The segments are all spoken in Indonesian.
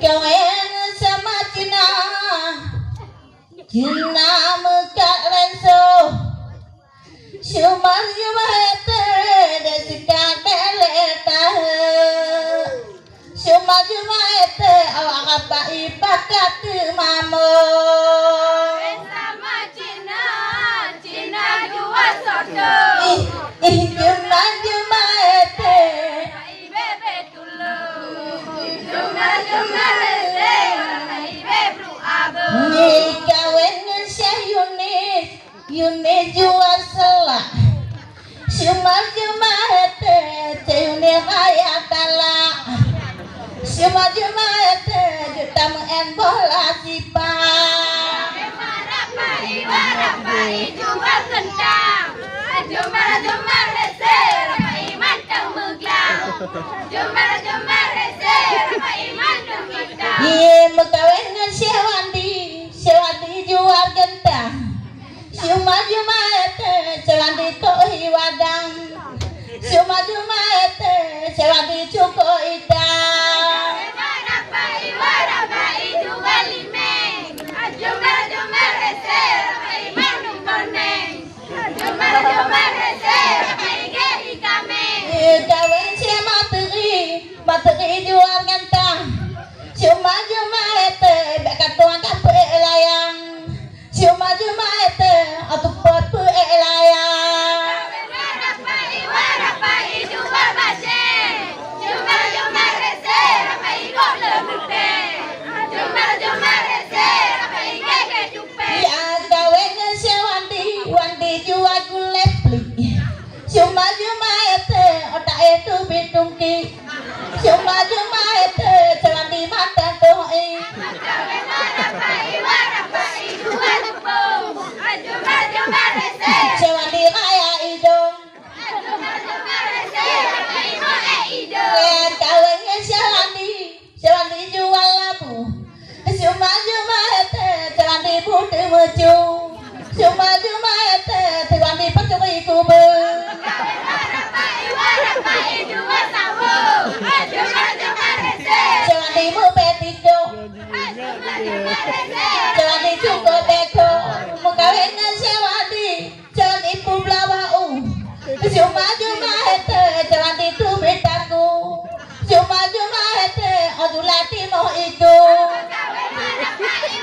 kawan sama Cina Cina mekak lenso Syumar jumate desika beleta Syumar jumate awak apa ibakat mamo sama Cina Cina jua soto Syumar jumate bebe tulu Syumar rese bebe bru abu ni kawen Syekh Yunis jual selak Syumar jumate ceyune kaya talak Syumar jumate juta men bola sipak Warapai jual kentang Jumar rese rapai mantang meglang Jumar rese rapai mantang meglang Iya mekawin dengan Syewandi jual gentang Syumar jumate Syewandi tohi wadang Syumar jumate Syewandi cuko idang Warapai jual limeng Jumar rese rapai manung boneng Jumar rese rapai gehi kameng Kawin Syekh materi jual gentang Syumar jumate bekat tuang kape layang Syumar jumate atuk pot pe layang Warapai jual baceng Jumar rese rapai kok lebute Jumar rese rapai gehe dupe Ya kawin Syekh Wandi jual gulai beli Syumar jumate otak itu bidungki Syumar jumate Syewandi mata tohi Warapai jual lupung Jumar rese Syewandi kaya idong Jumar rese rapai moe ido Kawinnya Syewandi jual labu Syumar jumate Syewandi putih meju Syumar jumate Syewandi pecuk ikubu Warapai jual sawo Jumar rese Syewandi mu petigo Syewandi cukup beko Mukawinnya Syewandi publa bau Syumar jumate Syewandi tumitaku Syumar jumate Odulati mau iku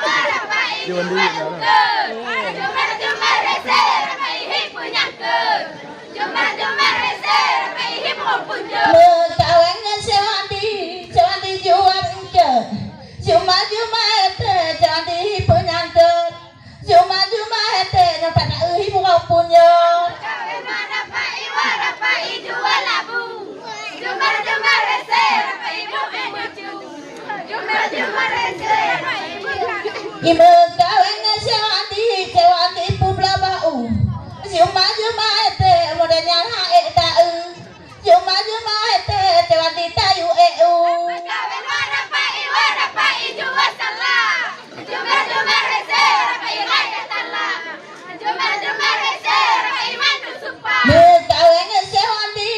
Warapai Jumar rese rapai hipu nyangke Jumar rese rapai hipu punjo Mukawinnya Syewandi jual engke Syumar jumate Syewandi penyangkut Syumar jumate Nampak hipu kau punya Warapai jual labu Jumar rese rapai moe muju Jumar rese rapai Ibu kawinnya Syewandi publa bau Syumar jumate modalnya hae tau Syumar jumate Syewandi tayu eu Warapai jual salah Jumar rese rapai raya salah Jumar rese rapai mandu sumpah Kawinnya Syewandi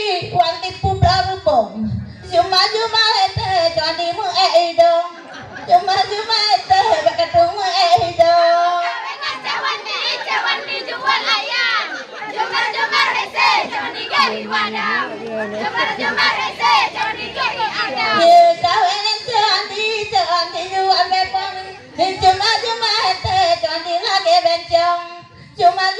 publa rupong Syumar jumate Syewandi mu idong Syumar jumate bakatung mu idong Jawandi jual ayam Jumar rese Jawandi gari wadam Jumar rese Jawandi gari adam Kawinnya Syewandi jual bepong Syumar jumate Syewandi lagi bencong Syumar